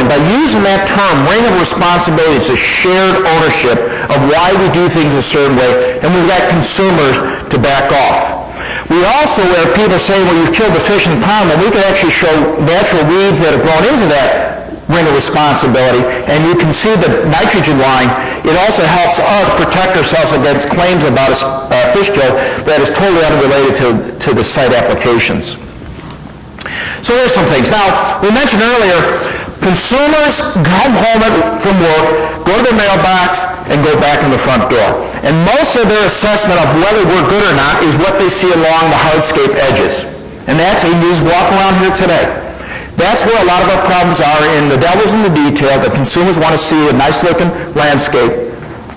by using that term, ring of responsibility. It's a shared ownership of why we do things a certain way, and we've got consumers to back off. We also, where people say, well, you've killed the fish in the pond, but we can actually show natural weeds that have grown into that ring of responsibility, and you can see the nitrogen line. It also helps us protect ourselves against claims about a fish kill that is totally unrelated to the site applications. So here's some things. Now, we mentioned earlier, consumers come home from work, go to their mailbox, and go back in the front door. And most of their assessment of whether we're good or not is what they see along the hardscape edges. And that's, you just walk around here today. That's where a lot of our problems are, in the devil's in the detail, that consumers want to see a nice-looking landscape,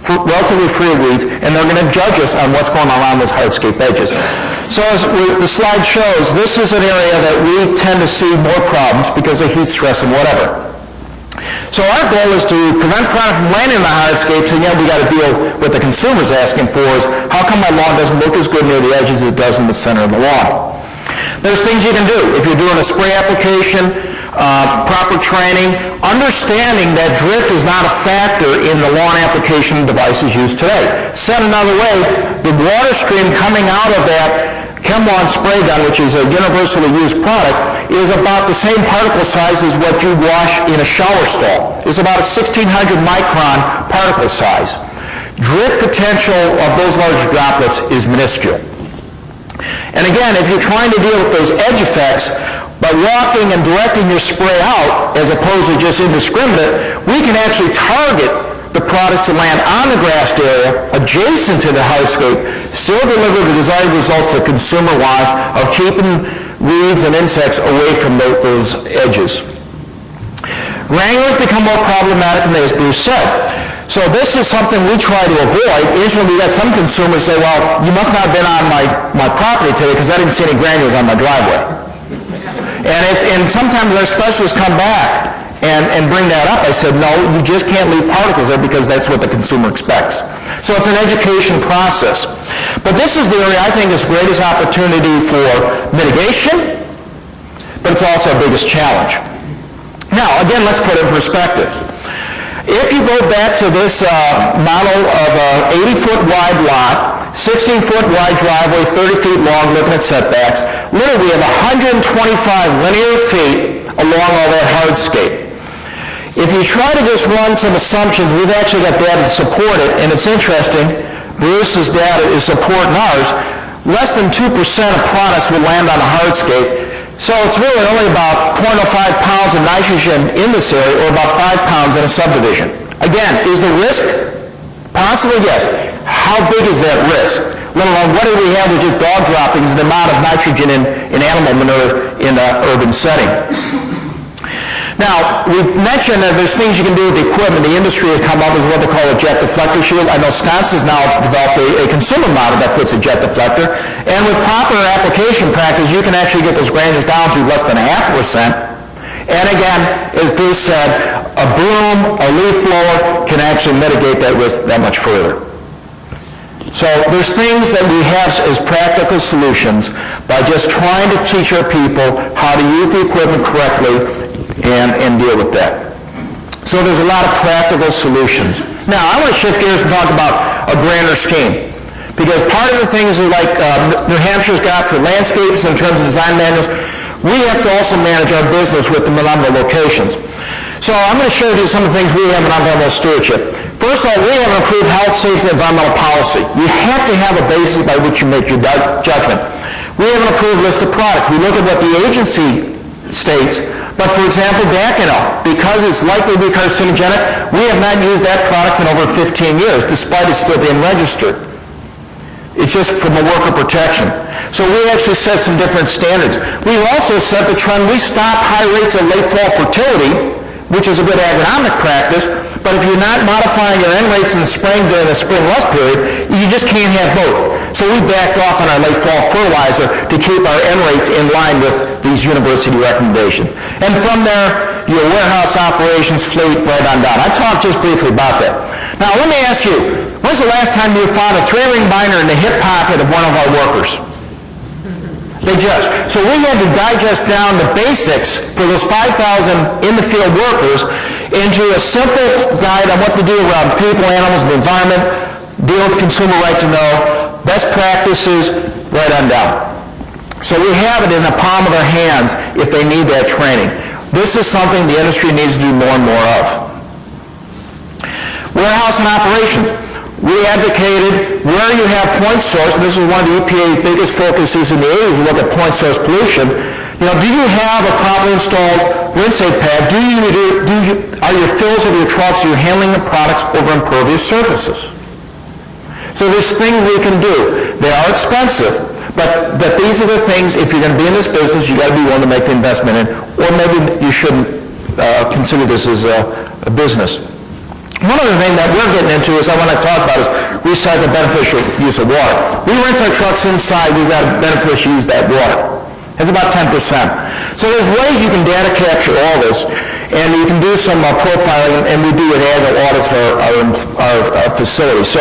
relatively free of weeds, and they're going to judge us on what's going on around those hardscape edges. So as the slide shows, this is an area that we tend to see more problems because of heat stress and whatever. So our goal is to prevent product from landing in the hardscapes, and yet we got to deal with the consumers asking for is, how come my lawn doesn't look as good near the edges as it does in the center of the lawn? There's things you can do. If you're doing a spray application, proper training, understanding that drift is not a factor in the lawn application devices used today. Said another way, the water stream coming out of that ChemLawn spray gun, which is a universally used product, is about the same particle size as what you wash in a shower stall. It's about a 1600 micron particle size. Drift potential of those large droplets is minuscule. And again, if you're trying to deal with those edge effects, by walking and directing your spray out, as opposed to just indiscriminate, we can actually target the products to land on the grassed area, adjacent to the hardscape, still deliver the desired results the consumer wants of keeping weeds and insects away from those edges. Granules become more problematic than they, as Bruce said. So this is something we try to avoid. Usually we got some consumers say, well, you must not have been on my property today because I didn't see any granules on my driveway. And sometimes our specialists come back and bring that up. I said, no, you just can't leave particles there because that's what the consumer expects. So it's an education process. But this is the area I think is greatest opportunity for mitigation, but it's also our biggest challenge. Now, again, let's put it in perspective. If you go back to this model of an 80-foot wide lot, 16-foot wide driveway, 30 feet long, looking at setbacks, literally we have 125 linear feet along all that hardscape. If you try to just run some assumptions, we've actually got data to support it, and it's interesting, Bruce's data is supporting ours, less than 2% of products will land on a hardscape. So it's really only about 0.05 pounds of nitrogen in this area, or about 5 pounds in a subdivision. Again, is the risk? Possibly, yes. How big is that risk? Let alone what do we have with just dog droppings and the amount of nitrogen in animal manure in an urban setting. Now, we mentioned that there's things you can do with the equipment. The industry has come up with what they call a jet deflector shield. I know Wisconsin's now developed a consumer model that puts a jet deflector. And with proper application practice, you can actually get those granules down to less than 0.5%. And again, as Bruce said, a broom, a leaf blower can actually mitigate that risk that much further. So there's things that we have as practical solutions by just trying to teach our people how to use the equipment correctly and deal with that. So there's a lot of practical solutions. Now, I want to shift gears and talk about a grander scheme. Because part of the things like New Hampshire's got for landscapes in terms of design manuals, we have to also manage our business with the number of locations. So I'm going to show you some of the things we have in environmental stewardship. First of all, we have an approved health, safety, and environmental policy. You have to have a basis by which you make your judgment. We have an approved list of products. We look at what the agency states, but for example, Daconel, because it's likely to be carcinogenic, we have not used that product in over 15 years, despite it still being registered. It's just from a worker protection. So we actually set some different standards. We also set the trend. We stopped high rates of late fall fertility, which is a good agronomic practice, but if you're not modifying your N rates in the spring during the spring rust period, you just can't have both. So we backed off on our late fall fertilizer to keep our N rates in line with these university recommendations. And from there, your warehouse operations, fleet, right on down. I talked just briefly about that. Now let me ask you, when's the last time you found a 3-ring binder in the hip pocket of one of our workers? So we had to digest down the basics for those 5,000 in-the-field workers into a simple guide on what to do around people, animals, and the environment, deal with consumer right to know, best practices, right on down. So we have it in the palm of their hands if they need that training. This is something the industry needs to do more and more of. Warehouse and operations. We advocated where you have point source, and this is one of the EPA's biggest focuses in the 80s, we look at point source pollution. Do you have a properly installed rinse aid pad? Are your fills of your trucks, are you handling the products over impervious surfaces? So there's things we can do. They are expensive, but these are the things, if you're going to be in this business, you got to be willing to make the investment in, or maybe you shouldn't consider this as a business. One other thing that we're getting into is I want to talk about is recycle beneficial use of water. We rinse our trucks inside, we've got to beneficially use that water. It's about 10%. So there's ways you can data capture all this, and you can do some profiling, and we do with annual audits for our facilities. So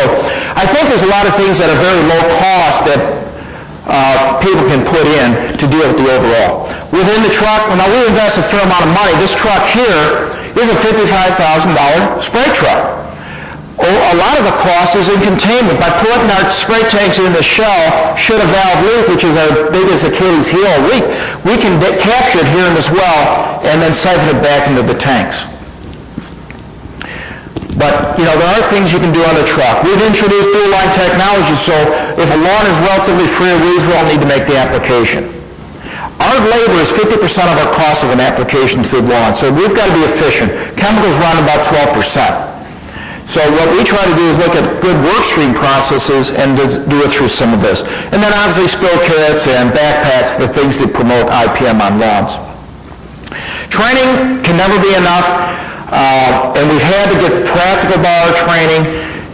I think there's a lot of things that are very low cost that people can put in to deal with the overall. Within the truck, now we invest a fair amount of money. This truck here is a $55,000 spray truck. A lot of the cost is in containment. By putting our spray tanks in the shell, should a valve leak, which is our biggest Achilles heel, we can capture it here in this well and then siphon it back into the tanks. But, there are things you can do on the truck. We've introduced dual line technology, so if a lawn is relatively free of weeds, we don't need to make the application. Our labor is 50% of our cost of an application to the lawn, so we've got to be efficient. Chemicals run about 12%. So what we try to do is look at good work stream processes and do it through some of this. And then obviously spill kits and backpacks, the things that promote IPM on lawns. Training can never be enough, and we've had to get practical bar training,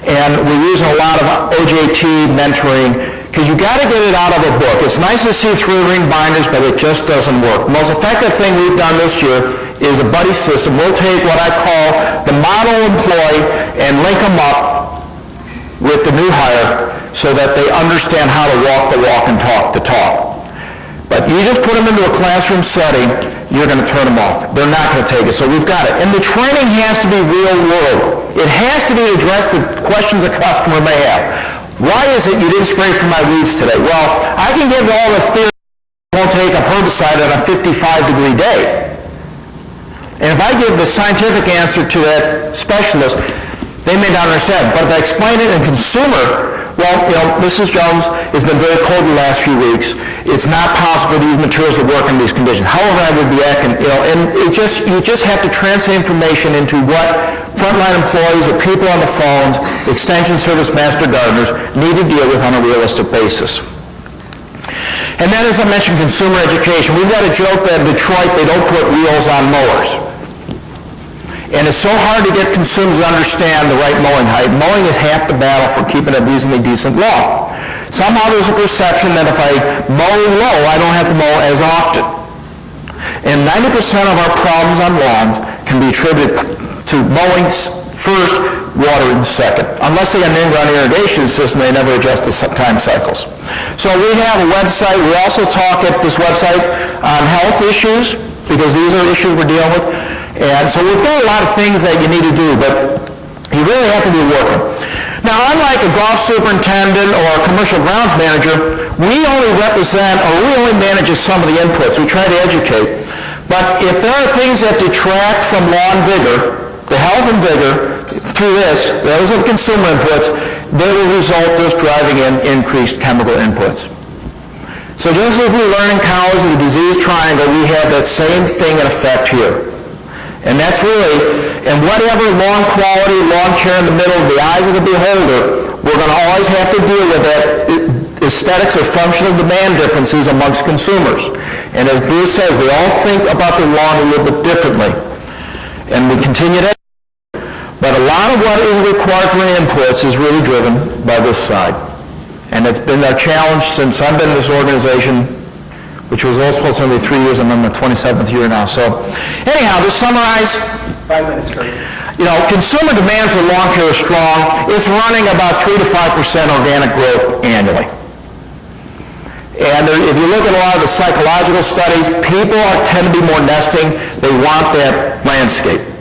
and we're using a lot of OJT mentoring, because you got to get it out of a book. It's nice to see TruGreen binders, but it just doesn't work. The most effective thing we've done this year is a buddy system. We'll take what I call the model employee and link them up with the new hire so that they understand how to walk the walk and talk the talk. But you just put them into a classroom setting, you're going to turn them off. They're not going to take it. So we've got it. And the training has to be real world. It has to be to address the questions a customer may have. Why is it you didn't spray for my weeds today? Well, I can give all the theory I won't take a herbicide on a 55-degree day. And if I give the scientific answer to that specialist, they may not understand. But if I explain it in consumer, Mrs. Jones has been very cold the last few weeks. It's not possible for these materials to work in these conditions. However, I would be acting, and you just have to transfer information into what frontline employees or people on the phones, extension service master gardeners need to deal with on a realistic basis. And then, as I mentioned, consumer education. We've got a joke that in Detroit they don't put wheels on mowers. And it's so hard to get consumers to understand the right mowing height. Mowing is half the battle for keeping a reasonably decent lawn. Somehow there's a perception that if I mow low, I don't have to mow as often. And 90% of our problems on lawns can be attributed to mowing first, watering second. Unless they got an in-ground irrigation system, they never adjust the time cycles. So we have a website. We also talk at this website on health issues, because these are issues we're dealing with. And so we've got a lot of things that you need to do, but you really have to be working. Now, unlike a golf superintendent or a commercial grounds manager, we only represent, or we only manage some of the inputs. We try to educate. But if there are things that detract from lawn vigor, the health and vigor, through this, those are the consumer inputs, they will result just driving in increased chemical inputs. So just as we learn in college the disease triangle, we have that same thing in effect here. And that's really, and whatever lawn quality, lawn care in the middle of the eyes of the beholder, we're going to always have to deal with that aesthetics or functional demand differences amongst consumers. And as Bruce says, they all think about their lawn a little bit differently. And we continue to, but a lot of what is required for inputs is really driven by this side. And it's been our challenge since I've been in this organization, which was all supposed to be 3 years, I'm in the 27th year now. So anyhow, to summarize, 5 minutes, Kirk. Consumer demand for lawn care is strong. It's running about 3 to 5% organic growth annually. And if you look at a lot of the psychological studies, people tend to be more nesting. They want that landscape.